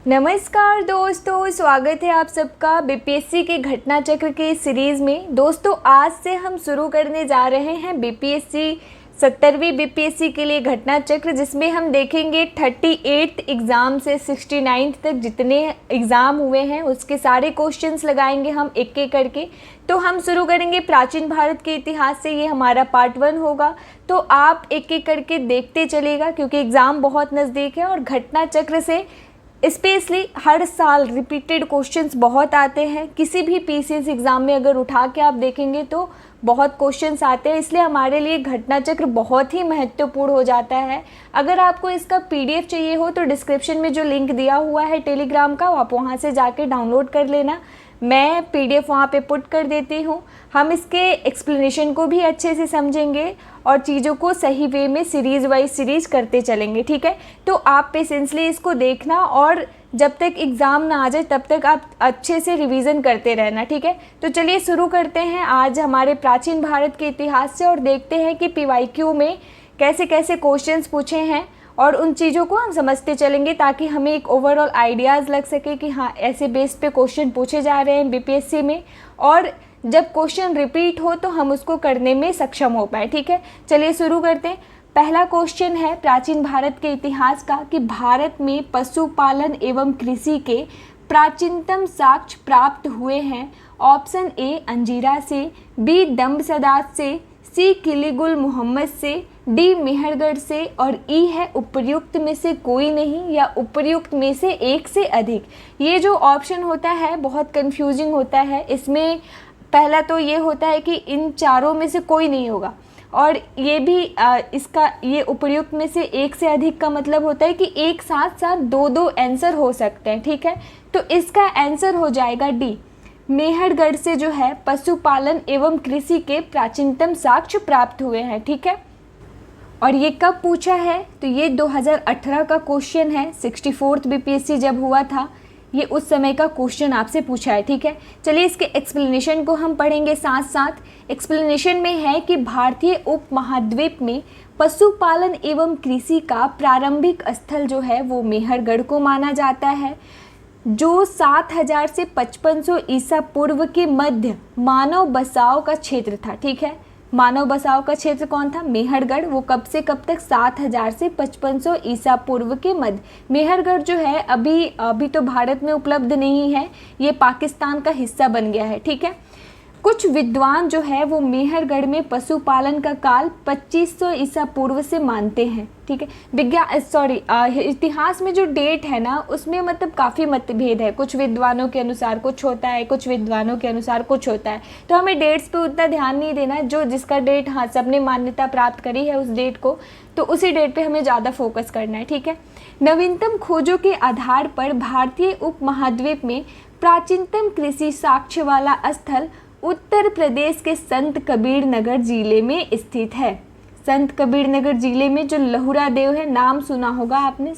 नमस्कार दोस्तों, स्वागत है आप सबका बीपीएससी के घटना चक्र के सीरीज़ में। दोस्तों आज से हम शुरू करने जा रहे हैं बीपीएससी 70वीं बीपीएससी के लिए घटना चक्र, जिसमें हम देखेंगे 38 एग्ज़ाम से 69 तक जितने एग्ज़ाम हुए हैं उसके सारे क्वेश्चंस लगाएंगे हम एक एक करके। तो हम शुरू करेंगे प्राचीन भारत के इतिहास से, ये हमारा पार्ट 1 होगा। तो आप एक एक करके देखते चलिएगा क्योंकि एग्ज़ाम बहुत नज़दीक है और घटना चक्र से स्पेशली हर साल रिपीटेड क्वेश्चंस बहुत आते हैं। किसी भी पीसीएस एग्ज़ाम में अगर उठा के आप देखेंगे तो बहुत क्वेश्चंस आते हैं, इसलिए हमारे लिए घटना चक्र बहुत ही महत्वपूर्ण हो जाता है। अगर आपको इसका पीडीएफ चाहिए हो तो डिस्क्रिप्शन में जो लिंक दिया हुआ है टेलीग्राम का, आप वहाँ से जाके डाउनलोड कर लेना। मैं पीडीएफ वहाँ पे पुट कर देती हूँ। हम इसके एक्सप्लेनेशन को भी अच्छे से समझेंगे और चीज़ों को सही वे में सीरीज़ वाइज सीरीज़ करते चलेंगे, ठीक है। तो आप पेशेंसली इसको देखना और जब तक एग्ज़ाम ना आ जाए तब तक आप अच्छे से रिवीजन करते रहना, ठीक है। तो चलिए शुरू करते हैं आज हमारे प्राचीन भारत के इतिहास से और देखते हैं कि पीवाईक्यू में कैसे कैसे क्वेश्चंस पूछे हैं और उन चीज़ों को हम समझते चलेंगे ताकि हमें एक ओवरऑल आइडियाज़ लग सके कि हाँ ऐसे बेस पे क्वेश्चन पूछे जा रहे हैं बीपीएससी में, और जब क्वेश्चन रिपीट हो तो हम उसको करने में सक्षम हो पाए, ठीक है। चलिए शुरू करते हैं। पहला क्वेश्चन है प्राचीन भारत के इतिहास का कि भारत में पशुपालन एवं कृषि के प्राचीनतम साक्ष्य प्राप्त हुए हैं। ऑप्शन ए अंजीरा से, बी दम्बसदात से, सी किलीगुल मोहम्मद से, डी मेहरगढ़ से और ई है उपर्युक्त में से कोई नहीं या उपर्युक्त में से एक से अधिक। ये जो ऑप्शन होता है बहुत कंफ्यूजिंग होता है। इसमें पहला तो ये होता है कि इन चारों में से कोई नहीं होगा, और ये भी इसका ये उपर्युक्त में से एक से अधिक का मतलब होता है कि एक साथ साथ दो आंसर हो सकते हैं, ठीक है। तो इसका आंसर हो जाएगा डी, मेहरगढ़ से जो है पशुपालन एवं कृषि के प्राचीनतम साक्ष्य प्राप्त हुए हैं, ठीक है। और ये कब पूछा है तो ये 2018 का क्वेश्चन है। 64th बीपीएससी जब हुआ था ये उस समय का क्वेश्चन आपसे पूछा है, ठीक है। चलिए इसके एक्सप्लेनेशन को हम पढ़ेंगे साथ साथ। एक्सप्लेनेशन में है कि भारतीय उपमहाद्वीप में पशुपालन एवं कृषि का प्रारंभिक स्थल जो है वो मेहरगढ़ को माना जाता है, जो 7000 से 5500 ईसा पूर्व के मध्य मानव बसाव का क्षेत्र था, ठीक है। मानव बसाव का क्षेत्र कौन था? मेहरगढ़। वो कब से कब तक? 7000 से 5500 ईसा पूर्व के मध्य। मेहरगढ़ जो है अभी तो भारत में उपलब्ध नहीं है, ये पाकिस्तान का हिस्सा बन गया है, ठीक है। कुछ विद्वान जो है वो मेहरगढ़ में पशुपालन का काल 2500 ईसा पूर्व से मानते हैं, ठीक है। इतिहास में जो डेट है ना उसमें मतलब काफ़ी मतभेद है। कुछ विद्वानों के अनुसार कुछ होता है, कुछ विद्वानों के अनुसार कुछ होता है। तो हमें डेट्स पे उतना ध्यान नहीं देना, जो जिसका डेट हाँ सबने मान्यता प्राप्त करी है उस डेट को, तो उसी डेट पे हमें ज़्यादा फोकस करना है, ठीक है। नवीनतम खोजों के आधार पर भारतीय उपमहाद्वीप में प्राचीनतम कृषि साक्ष्य वाला स्थल उत्तर प्रदेश के संत कबीर नगर जिले में स्थित है। संत कबीर नगर जिले में जो लहुरा देव है, नाम सुना होगा आपने,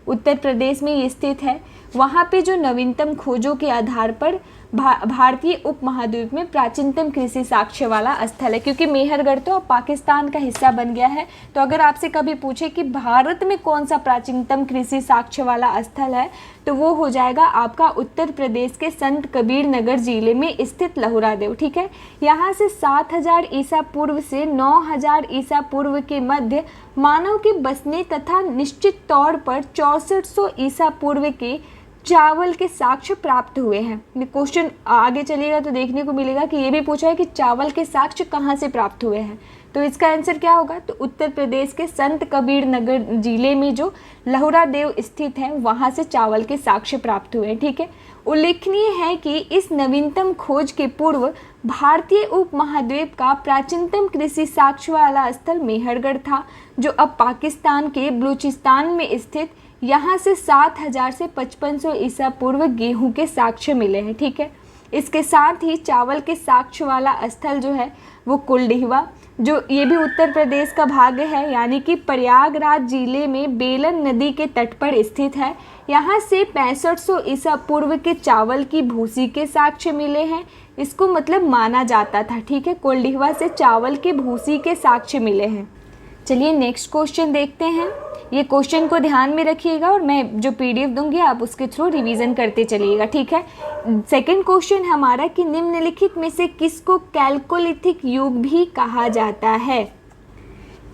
उत्तर प्रदेश में ये स्थित है। वहाँ पे जो नवीनतम खोजों के आधार पर भारतीय उपमहाद्वीप में प्राचीनतम कृषि साक्ष्य वाला स्थल है, क्योंकि मेहरगढ़ तो अब पाकिस्तान का हिस्सा बन गया है। तो अगर आपसे कभी पूछे कि भारत में कौन सा प्राचीनतम कृषि साक्ष्य वाला स्थल है तो वो हो जाएगा आपका उत्तर प्रदेश के संत कबीर नगर जिले में स्थित लहुरा देव, ठीक है। यहाँ से 7000 ईसा पूर्व से 9000 ईसा पूर्व के मध्य मानव के बसने तथा निश्चित तौर पर 6400 ईसा पूर्व के चावल के साक्ष्य प्राप्त हुए हैं। ये क्वेश्चन आगे चलिएगा तो देखने को मिलेगा कि ये भी पूछा है कि चावल के साक्ष्य कहाँ से प्राप्त हुए हैं। तो इसका आंसर क्या होगा? तो उत्तर प्रदेश के संत कबीर नगर जिले में जो लहुरा देव स्थित है वहाँ से चावल के साक्ष्य प्राप्त हुए हैं, ठीक है। उल्लेखनीय है कि इस नवीनतम खोज के पूर्व भारतीय उपमहाद्वीप का प्राचीनतम कृषि साक्ष्य वाला स्थल मेहरगढ़ था, जो अब पाकिस्तान के बलूचिस्तान में स्थित। यहाँ से 7000 से 5500 ईसा पूर्व गेहूं के साक्ष्य मिले हैं, ठीक है। इसके साथ ही चावल के साक्ष्य वाला स्थल जो है वो कुलडीहवा, जो ये भी उत्तर प्रदेश का भाग है, यानी कि प्रयागराज जिले में बेलन नदी के तट पर स्थित है। यहाँ से 6500 ईसा पूर्व के चावल की भूसी के साक्ष्य मिले हैं। इसको मतलब माना जाता था, ठीक है। कुलडीहवा से चावल के भूसी के साक्ष्य मिले हैं। चलिए नेक्स्ट क्वेश्चन देखते हैं। ये क्वेश्चन को ध्यान में रखिएगा और मैं जो पीडीएफ दूंगी आप उसके थ्रू रिवीजन करते चलिएगा, ठीक है। सेकंड क्वेश्चन हमारा कि निम्नलिखित में से किसको कैल्कोलिथिक युग भी कहा जाता है।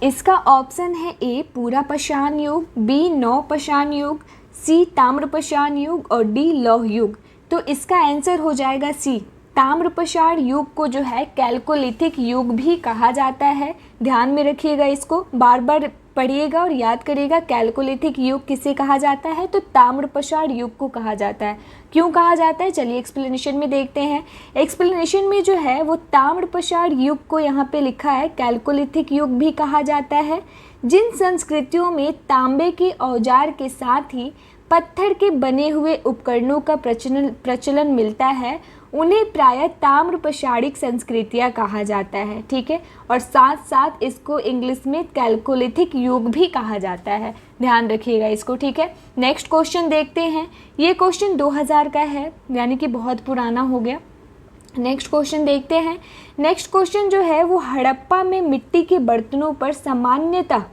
इसका ऑप्शन है ए पूरा-पाषाण युग, बी नवपाषाण युग, सी ताम्रपाषाण युग और डी लौह युग। तो इसका आंसर हो जाएगा सी, ताम्रपाषाण युग को जो है कैल्कोलिथिक युग भी कहा जाता है। ध्यान में रखिएगा, इसको बार बार पढ़िएगा और याद करिएगा। कैल्कोलिथिक युग किसे कहा जाता है, तो ताम्रपाषाण युग को कहा जाता है। क्यों कहा जाता है, चलिए एक्सप्लेनेशन में देखते हैं। एक्सप्लेनेशन में जो है वो ताम्रपाषाण युग को यहाँ पे लिखा है कैल्कोलिथिक युग भी कहा जाता है। जिन संस्कृतियों में तांबे के औजार के साथ ही पत्थर के बने हुए उपकरणों का प्रचलन मिलता है, उन्हें प्रायः ताम्रपाषाणिक संस्कृतियाँ कहा जाता है, ठीक है। और साथ साथ इसको इंग्लिश में कैल्कोलिथिक युग भी कहा जाता है। ध्यान रखिएगा इसको, ठीक है। नेक्स्ट क्वेश्चन देखते हैं। ये क्वेश्चन 2000 का है, यानी कि बहुत पुराना हो गया। नेक्स्ट क्वेश्चन देखते हैं। नेक्स्ट क्वेश्चन जो है वो हड़प्पा में मिट्टी के बर्तनों पर सामान्यतः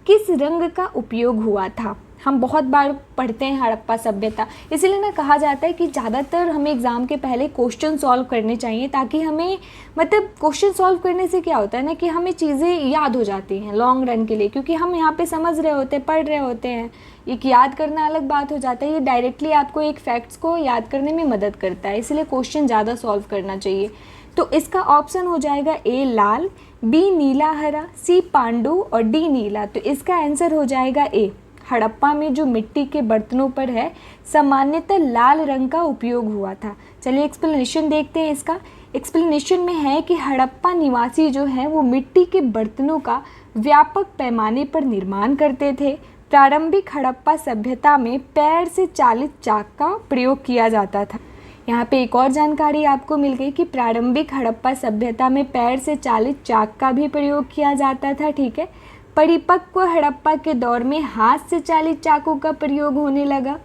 किस रंग का उपयोग हुआ था। हम बहुत बार पढ़ते हैं हड़प्पा सभ्यता, इसीलिए ना कहा जाता है कि ज़्यादातर हमें एग्ज़ाम के पहले क्वेश्चन सॉल्व करने चाहिए, ताकि हमें मतलब क्वेश्चन सॉल्व करने से क्या होता है ना कि हमें चीज़ें याद हो जाती हैं लॉन्ग रन के लिए, क्योंकि हम यहाँ पे समझ रहे होते हैं, पढ़ रहे होते हैं। एक याद करना अलग बात हो जाता है, ये डायरेक्टली आपको एक फैक्ट्स को याद करने में मदद करता है, इसलिए क्वेश्चन ज़्यादा सॉल्व करना चाहिए। तो इसका ऑप्शन हो जाएगा ए लाल, बी नीला हरा, सी पांडु और डी नीला। तो इसका आंसर हो जाएगा ए, हड़प्पा में जो मिट्टी के बर्तनों पर है सामान्यतः लाल रंग का उपयोग हुआ था। चलिए एक्सप्लेनेशन देखते हैं इसका। एक्सप्लेनेशन में है कि हड़प्पा निवासी जो हैं वो मिट्टी के बर्तनों का व्यापक पैमाने पर निर्माण करते थे। प्रारंभिक हड़प्पा सभ्यता में पैर से चालित चाक का प्रयोग किया जाता था। यहाँ पे एक और जानकारी आपको मिल गई कि प्रारंभिक हड़प्पा सभ्यता में पैर से चालित चाक का भी प्रयोग किया जाता था, ठीक है। परिपक्व हड़प्पा के दौर में हाथ से चालित चाकू का प्रयोग होने लगा,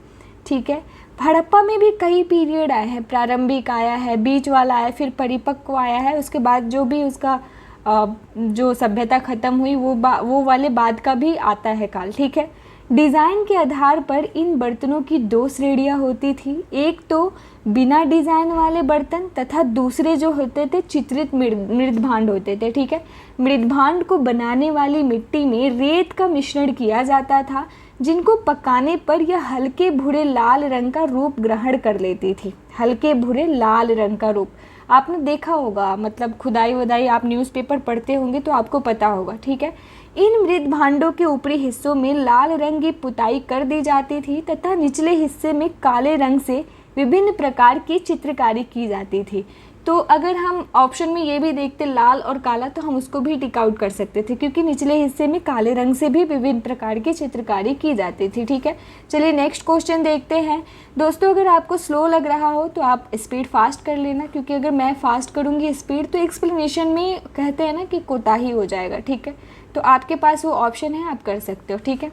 ठीक है। हड़प्पा में भी कई पीरियड आए हैं, प्रारंभिक आया है, बीच वाला आया, फिर परिपक्व आया है, उसके बाद जो भी उसका जो सभ्यता ख़त्म हुई वो वाले बाद का भी आता है काल, ठीक है। डिज़ाइन के आधार पर इन बर्तनों की दो श्रेणियाँ होती थी, एक तो बिना डिज़ाइन वाले बर्तन तथा दूसरे जो होते थे चित्रित मृदभांड होते थे, ठीक है। मृदभांड को बनाने वाली मिट्टी में रेत का मिश्रण किया जाता था, जिनको पकाने पर यह हल्के भूरे लाल रंग का रूप ग्रहण कर लेती थी। हल्के भूरे लाल रंग का रूप आपने देखा होगा, मतलब खुदाई वदाई आप न्यूज़पेपर पढ़ते होंगे तो आपको पता होगा, ठीक है। इन मृद भांडों के ऊपरी हिस्सों में लाल रंग की पुताई कर दी जाती थी तथा निचले हिस्से में काले रंग से विभिन्न प्रकार की चित्रकारी की जाती थी। तो अगर हम ऑप्शन में ये भी देखते लाल और काला तो हम उसको भी टिक आउट कर सकते थे, क्योंकि निचले हिस्से में काले रंग से भी विभिन्न प्रकार की चित्रकारी की जाती थी, ठीक है। चलिए नेक्स्ट क्वेश्चन देखते हैं। दोस्तों अगर आपको स्लो लग रहा हो तो आप स्पीड फास्ट कर लेना, क्योंकि अगर मैं फास्ट करूँगी स्पीड तो एक्सप्लेनेशन में कहते हैं ना कि कोताही हो जाएगा, ठीक है। तो आपके पास वो ऑप्शन है, आप कर सकते हो, ठीक है।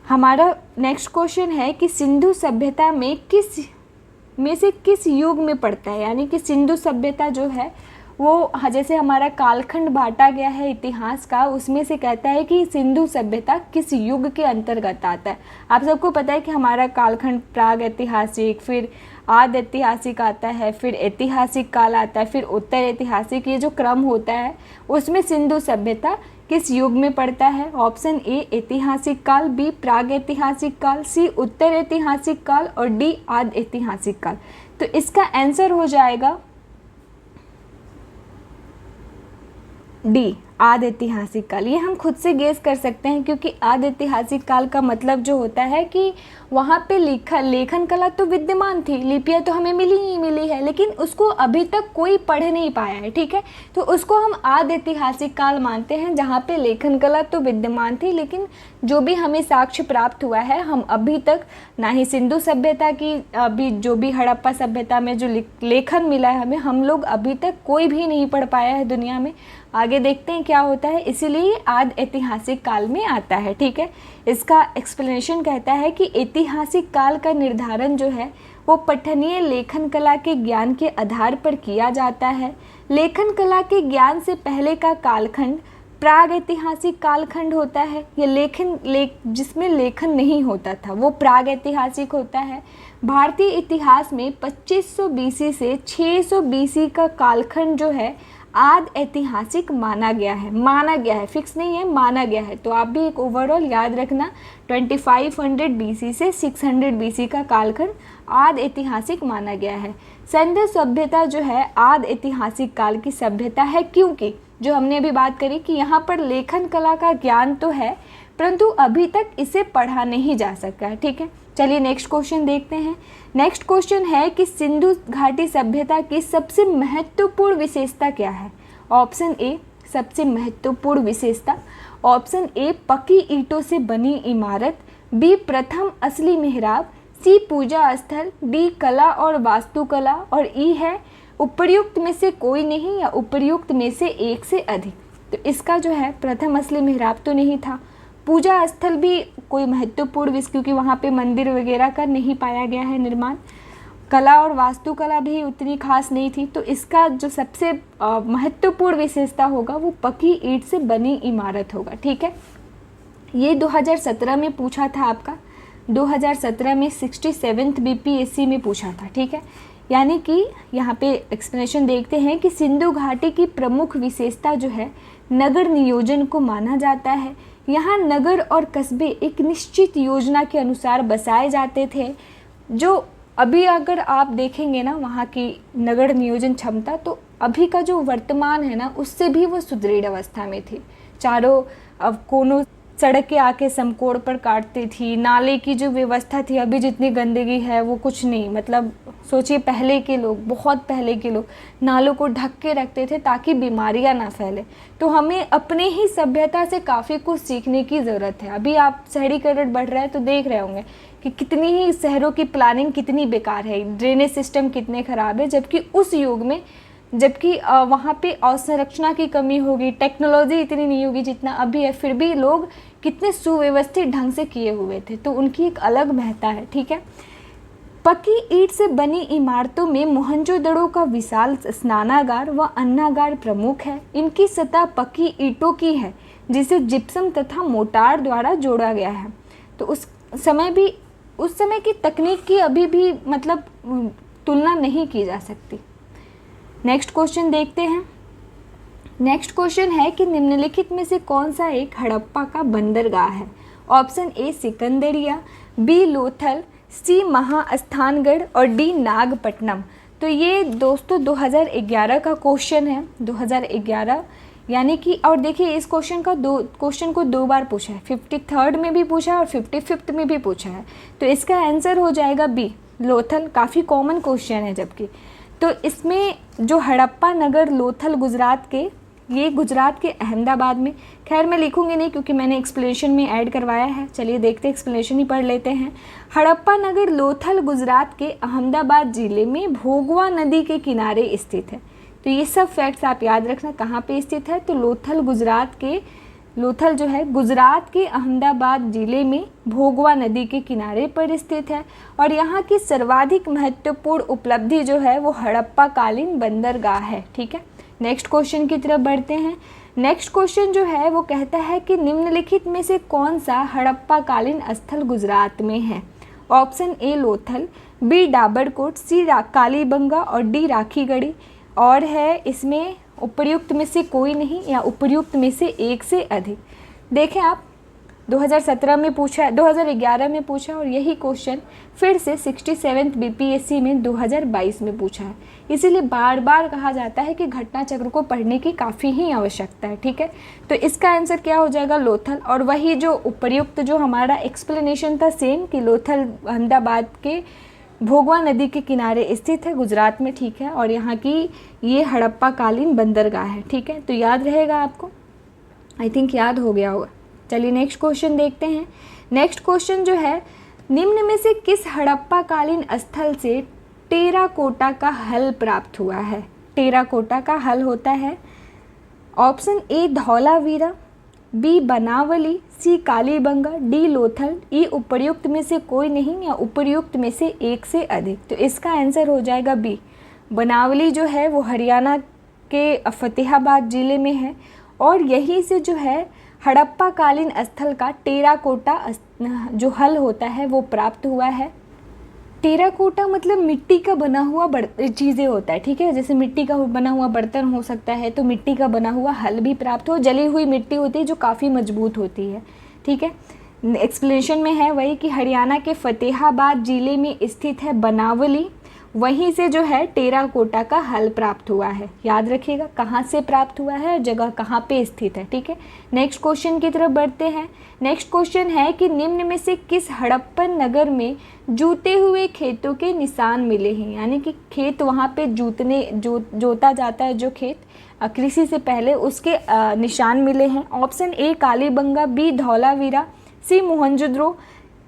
हमारा नेक्स्ट क्वेश्चन है कि सिंधु सभ्यता में से किस युग में पड़ता है, यानी कि सिंधु सभ्यता जो है वो जैसे हमारा कालखंड बांटा गया है इतिहास का, उसमें से कहता है कि सिंधु सभ्यता किस युग के अंतर्गत आता है। आप सबको पता है कि हमारा कालखंड प्राग ऐतिहासिक, फिर आदि ऐतिहासिक आता है, फिर ऐतिहासिक काल आता है, फिर उत्तर ऐतिहासिक, ये जो क्रम होता है उसमें सिंधु सभ्यता किस युग में पड़ता है। ऑप्शन ए ऐतिहासिक काल, बी प्राग ऐतिहासिक काल, सी उत्तर ऐतिहासिक काल और डी आदि ऐतिहासिक काल। तो इसका आंसर हो जाएगा डी आदि ऐतिहासिक काल। ये हम खुद से गेस कर सकते हैं, क्योंकि आदि ऐतिहासिक काल का मतलब जो होता है कि वहाँ पे लेखन कला तो विद्यमान थी, लिपियाँ तो हमें मिली ही मिली है, लेकिन उसको अभी तक कोई पढ़ नहीं पाया है, ठीक है। तो उसको हम आदि ऐतिहासिक काल मानते हैं, जहाँ पे लेखन कला तो विद्यमान थी, लेकिन जो भी हमें साक्ष्य प्राप्त हुआ है, हम अभी तक ना ही सिंधु सभ्यता की, अभी जो भी हड़प्पा सभ्यता में जो लेखन मिला है हमें, हम लोग अभी तक कोई भी नहीं पढ़ पाया है दुनिया में। आगे देखते हैं क्या होता है, इसीलिए आदि ऐतिहासिक काल में आता है, ठीक है। इसका एक्सप्लेनेशन कहता है कि ऐतिहासिक काल का निर्धारण जो है वो पठनीय लेखन कला के ज्ञान के आधार पर किया जाता है। लेखन कला के ज्ञान से पहले का कालखंड प्राग ऐतिहासिक कालखंड होता है, या जिसमें लेखन नहीं होता था वो प्राग ऐतिहासिक होता है। भारतीय इतिहास में 2500 बीसी से 600 बीसी का कालखंड जो है आद ऐतिहासिक माना गया है, फिक्स नहीं है, माना गया है। तो आप भी एक ओवरऑल याद रखना, 2500 बीसी से 600 बीसी का कालखंड आद ऐतिहासिक माना गया है। सिंधु सभ्यता जो है आद ऐतिहासिक काल की सभ्यता है, क्योंकि जो हमने अभी बात करी कि यहाँ पर लेखन कला का ज्ञान तो है परंतु अभी तक इसे पढ़ा नहीं जा सका है। ठीक है, चलिए नेक्स्ट क्वेश्चन देखते हैं। नेक्स्ट क्वेश्चन है कि सिंधु घाटी सभ्यता की सबसे महत्वपूर्ण विशेषता क्या है? ऑप्शन ए सबसे महत्वपूर्ण विशेषता, ऑप्शन ए पक्की ईंटों से बनी इमारत, बी प्रथम असली मेहराब, सी पूजा स्थल, डी कला और वास्तुकला, और ई है उपर्युक्त में से कोई नहीं या उपर्युक्त में से एक से अधिक। तो इसका जो है प्रथम असली मेहराब तो नहीं था, पूजा स्थल भी कोई महत्वपूर्ण क्योंकि वहाँ पे मंदिर वगैरह का नहीं पाया गया है निर्माण, कला और वास्तुकला भी उतनी खास नहीं थी। तो इसका जो सबसे महत्वपूर्ण विशेषता होगा वो पक्की ईंट से बनी इमारत होगा। ठीक है, ये 2017 में पूछा था आपका, 2017 में 67th बीपीएससी में पूछा था। ठीक है, यानी कि यहाँ पे एक्सप्लेनेशन देखते हैं कि सिंधु घाटी की प्रमुख विशेषता जो है नगर नियोजन को माना जाता है। यहाँ नगर और कस्बे एक निश्चित योजना के अनुसार बसाए जाते थे, जो अभी अगर आप देखेंगे ना वहाँ की नगर नियोजन क्षमता, तो अभी का जो वर्तमान है ना उससे भी वो सुदृढ़ अवस्था में थी। चारों कोनों सड़कें आके समकोण पर काटती थी, नाले की जो व्यवस्था थी, अभी जितनी गंदगी है वो कुछ नहीं। मतलब सोचिए पहले के लोग, बहुत पहले के लोग नालों को ढक के रखते थे ताकि बीमारियां ना फैले। तो हमें अपने ही सभ्यता से काफ़ी कुछ सीखने की ज़रूरत है। अभी आप शहरीकरण बढ़ रहा है तो देख रहे होंगे कि कितनी ही शहरों की प्लानिंग कितनी बेकार है, ड्रेनेज सिस्टम कितने ख़राब है, जबकि उस युग में वहाँ पे अवसंरचना की कमी होगी, टेक्नोलॉजी इतनी नहीं होगी जितना अभी है, फिर भी लोग कितने सुव्यवस्थित ढंग से किए हुए थे। तो उनकी एक अलग महत्ता है। ठीक है, पक्की ईंट से बनी इमारतों में मोहनजोदड़ो का विशाल स्नानागार व अन्नागार प्रमुख है। इनकी सतह पक्की ईंटों की है जिसे जिप्सम तथा मोटार द्वारा जोड़ा गया है। तो उस समय की तकनीक की अभी भी मतलब तुलना नहीं की जा सकती। नेक्स्ट क्वेश्चन देखते हैं। नेक्स्ट क्वेश्चन है कि निम्नलिखित में से कौन सा एक हड़प्पा का बंदरगाह है? ऑप्शन ए सिकंदरिया, बी लोथल, सी महास्थानगढ़ और डी नागपट्टनम। तो ये दोस्तों 2011 का क्वेश्चन है, 2011 यानी कि, और देखिए इस क्वेश्चन को दो बार पूछा है, 53rd में भी पूछा है और 55th में भी पूछा है। तो इसका आंसर हो जाएगा बी लोथल। काफ़ी कॉमन क्वेश्चन है जबकि। तो इसमें जो हड़प्पा नगर लोथल गुजरात के अहमदाबाद में, खैर मैं लिखूंगी नहीं क्योंकि मैंने एक्सप्लेनेशन में ऐड करवाया है। चलिए देखते हैं, एक्सप्लेनेशन ही पढ़ लेते हैं। हड़प्पा नगर लोथल गुजरात के अहमदाबाद ज़िले में भोगवा नदी के किनारे स्थित है। तो ये सब फैक्ट्स आप याद रखना कहाँ पे स्थित है। तो लोथल जो है गुजरात के अहमदाबाद ज़िले में भोगवा नदी के किनारे पर स्थित है। और यहाँ की सर्वाधिक महत्वपूर्ण उपलब्धि जो है वो हड़प्पा कालीन बंदरगाह है। ठीक है, नेक्स्ट क्वेश्चन की तरफ बढ़ते हैं। नेक्स्ट क्वेश्चन जो है वो कहता है कि निम्नलिखित में से कौन सा हड़प्पा कालीन स्थल गुजरात में है? Option A Lothal, B Dabarkot, C Kalibangan और डी राखीगढ़ी, और है इसमें उपर्युक्त में से कोई नहीं या उपर्युक्त में से एक से अधिक। देखें आप 2017 में पूछा है, 2011 में पूछा और यही क्वेश्चन फिर से 67th बीपीएससी में 2022 में पूछा है। इसीलिए बार बार कहा जाता है कि घटना चक्र को पढ़ने की काफ़ी ही आवश्यकता है। ठीक है, तो इसका आंसर क्या हो जाएगा? लोथल। और वही जो उपर्युक्त जो हमारा एक्सप्लेनेशन था सेम कि लोथल अहमदाबाद के भोगवा नदी के किनारे स्थित है गुजरात में। ठीक है, और यहाँ की ये हड़प्पा कालीन बंदरगाह है। ठीक है, तो याद रहेगा आपको, आई थिंक याद हो गया होगा। चलिए नेक्स्ट क्वेश्चन देखते हैं। नेक्स्ट क्वेश्चन जो है, निम्न में से किस हड़प्पा कालीन स्थल से टेराकोटा का हल प्राप्त हुआ है? टेराकोटा का हल होता है option A Dholavira, B Banawali, C Kalibangan, D Lothal, E उपर्युक्त में से कोई नहीं या उपर्युक्त में से एक से अधिक। तो इसका आंसर हो जाएगा बी बनावली। जो है वो हरियाणा के फतेहाबाद ज़िले में है और यहीं से जो है हड़प्पा कालीन स्थल का टेराकोटा जो हल होता है वो प्राप्त हुआ है। टेराकोटा मतलब मिट्टी का बना हुआ चीज़ें होता है, ठीक है। जैसे मिट्टी का बना हुआ बर्तन हो सकता है, तो मिट्टी का बना हुआ हल भी प्राप्त हो। जली हुई मिट्टी होती है जो काफ़ी मजबूत होती है, ठीक है। एक्सप्लेनेशन में है वही कि हरियाणा के फतेहाबाद जिले में स्थित है बनावली, वहीं से जो है टेराकोटा का हल प्राप्त हुआ है। याद रखिएगा कहाँ से प्राप्त हुआ है और जगह कहाँ पे स्थित है, ठीक है। नेक्स्ट क्वेश्चन की तरफ बढ़ते हैं। नेक्स्ट क्वेश्चन है कि निम्न में से किस हड़प्पन नगर में जूते हुए खेतों के निशान मिले हैं, यानी कि खेत वहाँ पे जोता जाता है जो खेत कृषि से पहले, उसके निशान मिले हैं। Option A Kalibangan, B Dholavira, C Mohenjodaro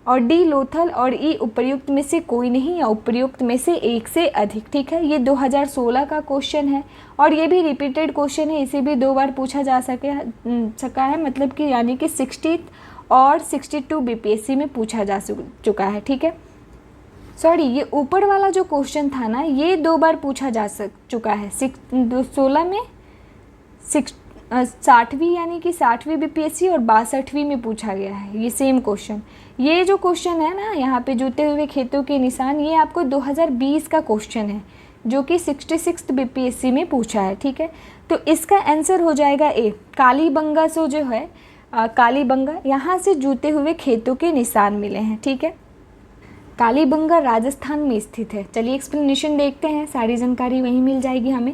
और डी लोथल और ई उपर्युक्त में से कोई नहीं या उपर्युक्त में से एक से अधिक, ठीक है। ये 2016 का क्वेश्चन है और ये भी रिपीटेड क्वेश्चन है, इसे भी 2 बार पूछा जा सका है, मतलब कि यानी कि 60 और 62 बीपीएससी में पूछा जा चुका है, ठीक है। सॉरी, ये ऊपर वाला जो क्वेश्चन था ना, ये 2 बार पूछा जा चुका है। 16 में 60वीं यानी कि 60वीं बीपीएससी और 62वीं में पूछा गया है ये सेम क्वेश्चन। ये जो क्वेश्चन है ना यहाँ पे जूते हुए खेतों के निशान, ये आपको 2020 का क्वेश्चन है जो कि 66 बीपीएससी में पूछा है, ठीक है। तो इसका आंसर हो जाएगा ए कालीबंगा। सो जो है कालीबंगा, यहाँ से जूते हुए खेतों के निशान मिले हैं, ठीक है। कालीबंगा राजस्थान में स्थित है। चलिए एक्सप्लेनेशन देखते हैं, सारी जानकारी वहीं मिल जाएगी हमें।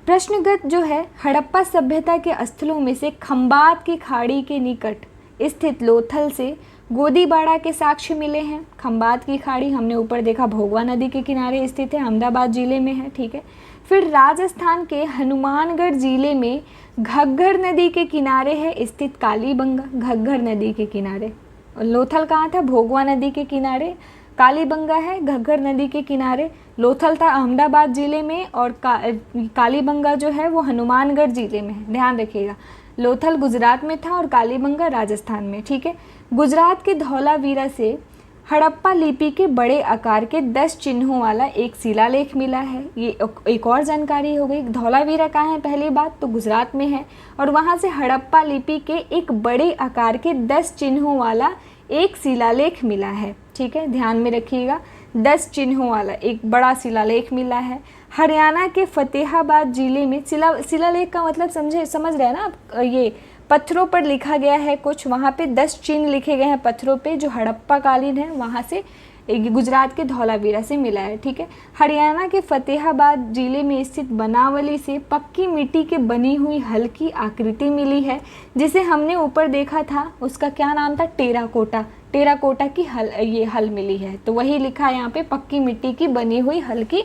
प्रश्नगत जो है हड़प्पा सभ्यता के स्थलों में से खंबात की खाड़ी के निकट स्थित लोथल से गोदीबाड़ा के साक्ष्य मिले हैं। खंबात की खाड़ी हमने ऊपर देखा भोगवा नदी के किनारे स्थित है, अहमदाबाद जिले में है, ठीक है। फिर राजस्थान के हनुमानगढ़ जिले में घग्गर नदी के किनारे है स्थित कालीबंगा, घग्गर नदी के किनारे। लोथल कहाँ था? भोगवा नदी के किनारे। कालीबंगा है घग्गर नदी के किनारे। लोथल था अहमदाबाद जिले में और कालीबंगा जो है वो हनुमानगढ़ जिले में है, ध्यान रखिएगा। लोथल गुजरात में था और कालीबंगा राजस्थान में, ठीक है। गुजरात के धौलावीरा से हड़प्पा लिपि के बड़े आकार के 10 चिन्हों वाला एक शिलालेख मिला है। ये एक और जानकारी हो गई। धौलावीरा कहाँ है? पहली बात तो गुजरात में है और वहाँ से हड़प्पा लिपि के एक बड़े आकार के 10 चिन्हों वाला एक शिलालेख मिला है, ठीक है, ध्यान में रखिएगा। 10 चिन्हों वाला एक बड़ा शिलालेख मिला है। हरियाणा के फतेहाबाद जिले में शिलालेख का मतलब समझ रहे हैं ना आप, ये पत्थरों पर लिखा गया है कुछ, वहाँ पे 10 चिन्ह लिखे गए हैं पत्थरों पे जो हड़प्पा कालीन है, वहाँ से गुजरात के धौलावीरा से मिला है, ठीक है। हरियाणा के फतेहाबाद जिले में स्थित बनावली से पक्की मिट्टी के बनी हुई हल की आकृति मिली है, जिसे हमने ऊपर देखा था, उसका क्या नाम था? टेराकोटा। टेराकोटा की ये हल मिली है, तो वही लिखा है यहाँ पे, पक्की मिट्टी की बनी हुई हल की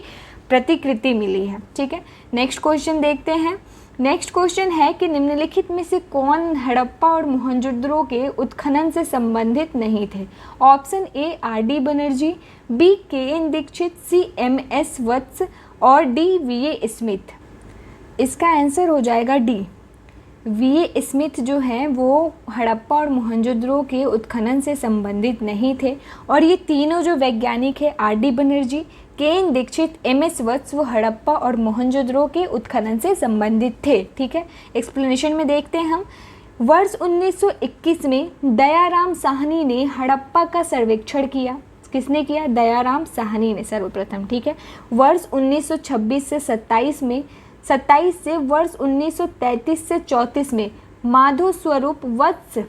प्रतिकृति मिली है, ठीक है। नेक्स्ट क्वेश्चन देखते हैं। नेक्स्ट क्वेश्चन है कि निम्नलिखित में से कौन हड़प्पा और मोहनजोदड़ो के उत्खनन से संबंधित नहीं थे? Option A R D. Banerjee, B K N. Dikshit, C M S. Vats और डी वी.ए. स्मिथ। इसका आंसर हो जाएगा डी वी.ए. स्मिथ जो हैं वो हड़प्पा और मोहनजोदड़ो के उत्खनन से संबंधित नहीं थे और ये तीनों जो वैज्ञानिक है R D. Banerjee, K N. Dikshit, M S. Vats, वो हड़प्पा और मोहनजोदड़ो के उत्खनन से संबंधित थे, ठीक है। एक्सप्लेनेशन में देखते हैं हम। वर्ष 1921 में दयाराम साहनी ने हड़प्पा का सर्वेक्षण किया। किसने किया? दयाराम साहनी ने सर्वप्रथम, ठीक है। वर्ष 1926 से 27 से वर्ष 1933 से 34 में माधो स्वरूप वत्स,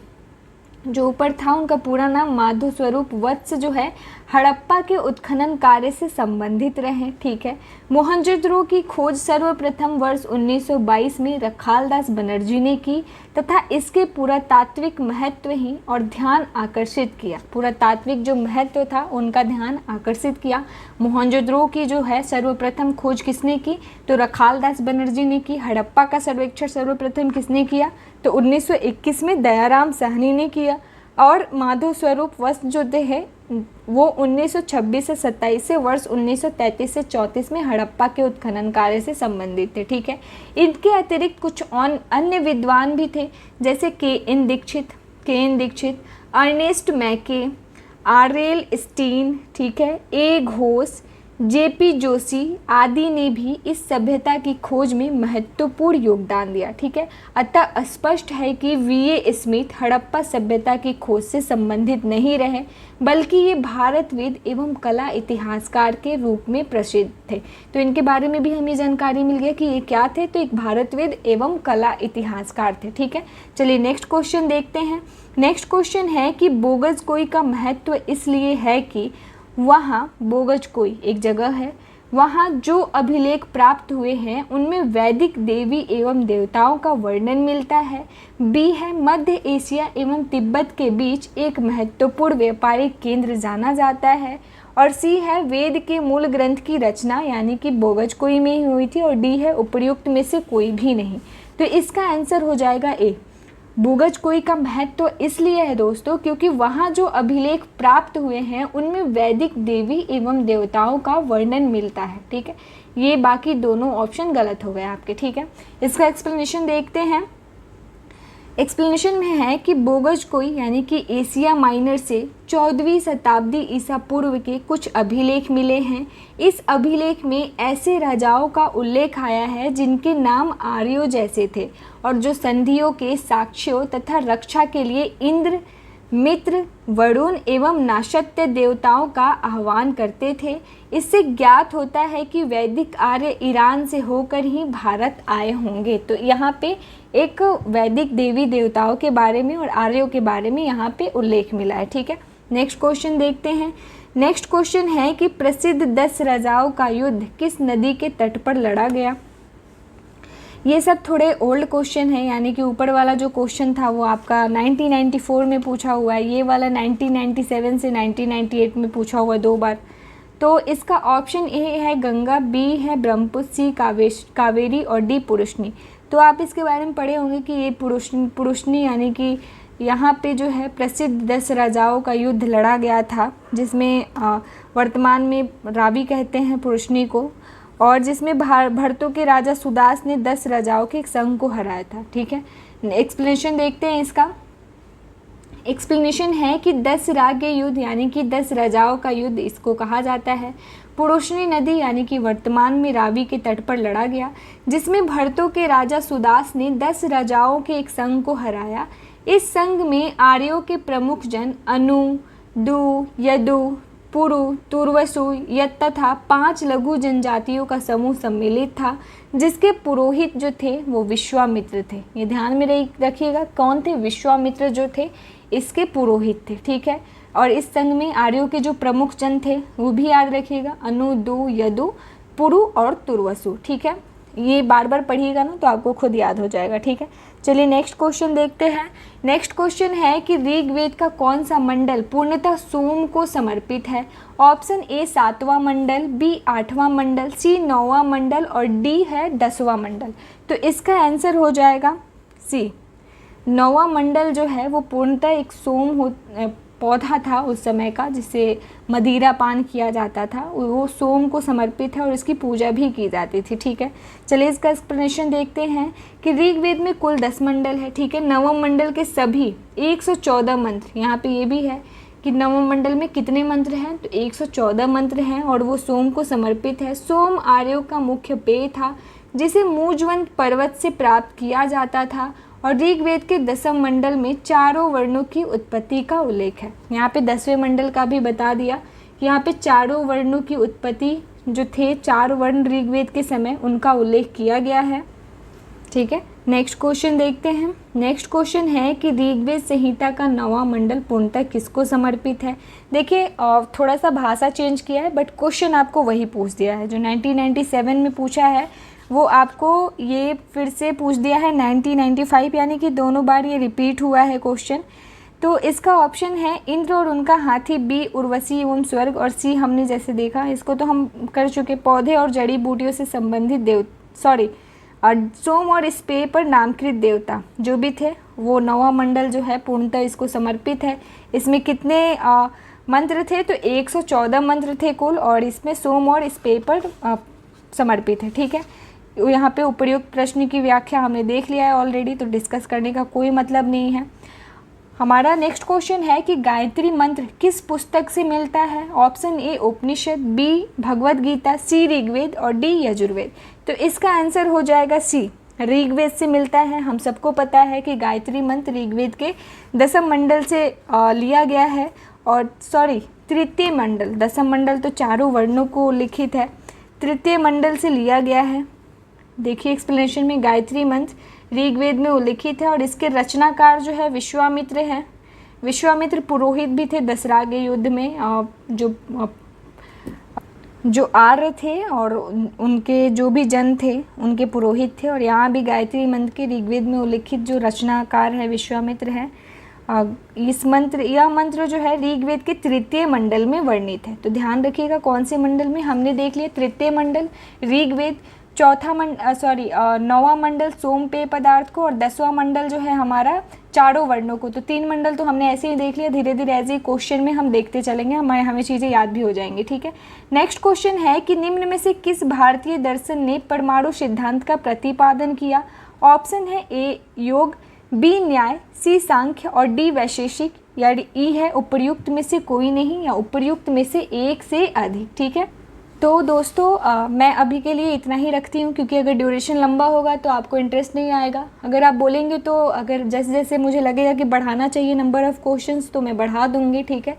जो ऊपर था उनका पूरा नाम माधो स्वरूप वत्स, जो है हड़प्पा के उत्खनन कार्य से संबंधित रहे, ठीक है। मोहनजोदड़ो की खोज सर्वप्रथम वर्ष 1922 में रखालदास बनर्जी ने की तथा इसके पुरातात्विक महत्व ही और ध्यान आकर्षित किया। पुरातात्विक जो महत्व था उनका ध्यान आकर्षित किया। मोहनजोदड़ो की जो है सर्वप्रथम खोज किसने की? तो रखालदास बनर्जी ने की। हड़प्पा का सर्वेक्षण सर्वप्रथम किसने किया? तो 1921 में दयाराम साहनी ने किया और माधव स्वरूप वत्स जो है वो 1926 से 27 से वर्ष 1933 से 34 में हड़प्पा के उत्खनन कार्य से संबंधित थे, ठीक है। इनके अतिरिक्त कुछ अन्य विद्वान भी थे, जैसे के.एन. दीक्षित, अर्नेस्ट मैके, आर.एल. स्टीन, ठीक है, ए. घोष, जेपी जोशी आदि ने भी इस सभ्यता की खोज में महत्वपूर्ण योगदान दिया। ठीक है, अतः स्पष्ट है कि वीए स्मिथ हड़प्पा सभ्यता की खोज से संबंधित नहीं रहे, बल्कि ये भारतविद एवं कला इतिहासकार के रूप में प्रसिद्ध थे। तो इनके बारे में भी हमें जानकारी मिल गया कि ये क्या थे, तो एक भारतविद एवं कला इतिहासकार थे। ठीक है, चलिए नेक्स्ट क्वेश्चन देखते हैं। नेक्स्ट क्वेश्चन है कि बोगजकोई का महत्व इसलिए है कि वहाँ बोगजकोई एक जगह है, वहाँ जो अभिलेख प्राप्त हुए हैं उनमें वैदिक देवी एवं देवताओं का वर्णन मिलता है। बी है मध्य एशिया एवं तिब्बत के बीच एक महत्वपूर्ण व्यापारिक केंद्र जाना जाता है। और सी है वेद के मूल ग्रंथ की रचना यानी कि बोगजकोई में ही हुई थी। और डी है उपर्युक्त में से कोई भी नहीं। तो इसका आंसर हो जाएगा ए। बोगजकोई का महत्व तो इसलिए है दोस्तों क्योंकि वहाँ जो अभिलेख प्राप्त हुए हैं उनमें वैदिक देवी एवं देवताओं का वर्णन मिलता है। ठीक है, ये बाकी दोनों ऑप्शन गलत हो गए आपके। ठीक है, इसका एक्सप्लेनेशन देखते हैं। एक्सप्लेनेशन में है कि बोगजकोई यानी कि एशिया माइनर से 14वीं शताब्दी ईसा पूर्व के कुछ अभिलेख मिले हैं। इस अभिलेख में ऐसे राजाओं का उल्लेख आया है जिनके नाम आर्यों जैसे थे और जो संधियों के साक्ष्यों तथा रक्षा के लिए इंद्र, मित्र, वरुण एवं नाशत्य देवताओं का आह्वान करते थे। इससे ज्ञात होता है कि वैदिक आर्य ईरान से होकर ही भारत आए होंगे। तो यहाँ पे एक वैदिक देवी देवताओं के बारे में और आर्यों के बारे में यहाँ पे उल्लेख मिला है। ठीक है, नेक्स्ट क्वेश्चन देखते हैं। नेक्स्ट क्वेश्चन है कि प्रसिद्ध 10 राजाओं का युद्ध किस नदी के तट पर लड़ा गया। ये सब थोड़े ओल्ड क्वेश्चन है, यानी कि ऊपर वाला जो क्वेश्चन था वो आपका 1994 में पूछा हुआ है, ये वाला 1997 से 1998 में पूछा हुआ है 2 बार। तो इसका ऑप्शन ए है गंगा, बी है ब्रह्मपुत्र, सी कावेरी और डी पुरुषनी। तो आप इसके बारे में पढ़े होंगे कि ये पुरुषनी यानी कि यहाँ पे जो है प्रसिद्ध 10 राजाओं का युद्ध लड़ा गया था, जिसमें वर्तमान में रावी कहते हैं पुरुषनी को, और जिसमें भरतों के राजा सुदास ने 10 राजाओं के एक संघ को हराया था। ठीक है, एक्सप्लेनेशन देखते हैं इसका। एक्सप्लेनेशन है कि 10 राज्य युद्ध यानी कि 10 राजाओं का युद्ध इसको कहा जाता है। पुरुषनी नदी यानी कि वर्तमान में रावी के तट पर लड़ा गया, जिसमें भरतों के राजा सुदास ने 10 राजाओं के एक संघ को हराया। इस संघ में आर्यों के प्रमुख जन अनु, दु, यदु, पुरु, तुर्वसु, यत तथा 5 लघु जनजातियों का समूह सम्मिलित था, जिसके पुरोहित जो थे वो विश्वामित्र थे। ये ध्यान में रखिएगा, कौन थे? विश्वामित्र जो थे इसके पुरोहित थे। ठीक है, और इस संघ में आर्यों के जो प्रमुख जन थे वो भी याद रखिएगा, अनु, दु, यदु, पुरु और तुर्वसु। ठीक है, ये बार बार पढ़िएगा ना तो आपको खुद याद हो जाएगा। ठीक है, चलिए नेक्स्ट क्वेश्चन देखते हैं। नेक्स्ट क्वेश्चन है कि ऋग्वेद का कौन सा मंडल पूर्णतः सोम को समर्पित है। ऑप्शन ए 7वां मंडल, बी 8वां मंडल, सी 9वां मंडल और डी है 10वां मंडल। तो इसका आंसर हो जाएगा सी। 9वां मंडल जो है वो पूर्णतः एक सोम पौधा था उस समय का, जिससे मदिरा पान किया जाता था, वो सोम को समर्पित है और इसकी पूजा भी की जाती थी। ठीक है, चलिए इसका एक्सप्लेनेशन देखते हैं कि ऋग्वेद में कुल 10 मंडल है। ठीक है, 9वें मंडल के सभी 114 मंत्र, यहाँ पे ये भी है कि 9वें मंडल में कितने मंत्र हैं, तो 114 मंत्र हैं और वो सोम को समर्पित है। सोम आर्यों का मुख्य पेय था जिसे मूजवंत पर्वत से प्राप्त किया जाता था। और ऋग्वेद के 10वें मंडल में 4 वर्णों की उत्पत्ति का उल्लेख है। यहाँ पे 10वें मंडल का भी बता दिया कि यहाँ पे 4 वर्णों की उत्पत्ति जो थे, 4 वर्ण ऋग्वेद के समय, उनका उल्लेख किया गया है। ठीक है, नेक्स्ट क्वेश्चन देखते हैं। नेक्स्ट क्वेश्चन है कि ऋग्वेद संहिता का 9वां मंडल पूर्णतः किसको समर्पित है। देखिए थोड़ा सा भाषा चेंज किया है बट क्वेश्चन आपको वही पूछ दिया है जो 1997 में पूछा है, वो आपको ये फिर से पूछ दिया है 1995, यानी कि दोनों बार ये रिपीट हुआ है क्वेश्चन। तो इसका ऑप्शन है इंद्र और उनका हाथी, बी उर्वशी एवं स्वर्ग और सी हमने जैसे देखा, इसको तो हम कर चुके, पौधे और जड़ी बूटियों से संबंधित सोम और इस पेय पर नामकृत देवता जो भी थे वो 9वां मंडल जो है पूर्णतः इसको समर्पित है। इसमें कितने मंत्र थे, तो 114 मंत्र थे कुल, और इसमें सोम और इस पेय पर समर्पित है। ठीक है, यहाँ पे उपर्युक्त प्रश्न की व्याख्या हमने देख लिया है ऑलरेडी, तो डिस्कस करने का कोई मतलब नहीं है। हमारा नेक्स्ट क्वेश्चन है कि गायत्री मंत्र किस पुस्तक से मिलता है। ऑप्शन ए उपनिषद, बी भगवत गीता, सी ऋग्वेद और डी यजुर्वेद। तो इसका आंसर हो जाएगा सी, ऋग्वेद से मिलता है। हम सबको पता है कि गायत्री मंत्र ऋग्वेद के दसम मंडल से लिया गया है, और तृतीय मंडल, दसम मंडल तो चारों वर्णों को लिखित है, तृतीय मंडल से लिया गया है। देखिए एक्सप्लेनेशन में, गायत्री मंत्र ऋग्वेद में उल्लिखित है और इसके रचनाकार जो है विश्वामित्र हैं। विश्वामित्र पुरोहित भी थे दशराग युद्ध में, जो आर्य थे और उनके जो भी जन थे उनके पुरोहित थे। और यहाँ भी गायत्री मंत्र के ऋग्वेद में उल्लिखित जो रचनाकार है विश्वामित्र है। यह मंत्र जो है ऋग्वेद के तृतीय मंडल में वर्णित है। तो ध्यान रखिएगा कौन से मंडल में, हमने देख लिया तृतीय मंडल ऋग्वेद, नौवां मंडल सोमपेय पदार्थ को, और 10वां मंडल जो है हमारा चारों वर्णों को। तो 3 मंडल तो हमने ऐसे ही देख लिया, धीरे धीरे एज ए क्वेश्चन में हम देखते चलेंगे, हमें चीज़ें याद भी हो जाएंगी। ठीक है, नेक्स्ट क्वेश्चन है कि निम्न में से किस भारतीय दर्शन ने परमाणु सिद्धांत का प्रतिपादन किया। ऑप्शन है ए योग, बी न्याय, सी सांख्य और डी वैशेषिक, या ई है उपर्युक्त में से कोई नहीं, या उपर्युक्त में से एक से अधिक। ठीक है, तो दोस्तों मैं अभी के लिए इतना ही रखती हूँ, क्योंकि अगर ड्यूरेशन लंबा होगा तो आपको इंटरेस्ट नहीं आएगा। अगर आप बोलेंगे तो अगर जैसे जैसे मुझे लगेगा कि बढ़ाना चाहिए नंबर ऑफ़ क्वेश्चंस तो मैं बढ़ा दूँगी। ठीक है,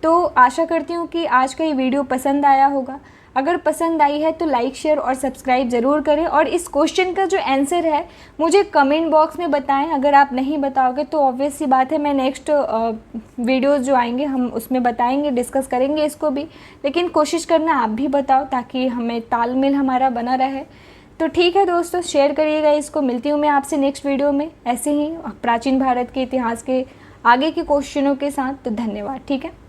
तो आशा करती हूँ कि आज का ये वीडियो पसंद आया होगा। अगर पसंद आई है तो लाइक शेयर और सब्सक्राइब ज़रूर करें, और इस क्वेश्चन का जो आंसर है मुझे कमेंट बॉक्स में बताएं। अगर आप नहीं बताओगे तो ऑब्वियस सी बात है, मैं नेक्स्ट वीडियोस जो आएंगे हम उसमें बताएंगे, डिस्कस करेंगे इसको भी। लेकिन कोशिश करना आप भी बताओ ताकि हमें तालमेल हमारा बना रहे। तो ठीक है दोस्तों, शेयर करिएगा इसको। मिलती हूँ मैं आपसे नेक्स्ट वीडियो में ऐसे ही प्राचीन भारत के इतिहास के आगे के क्वेश्चनों के साथ। तो धन्यवाद। ठीक है।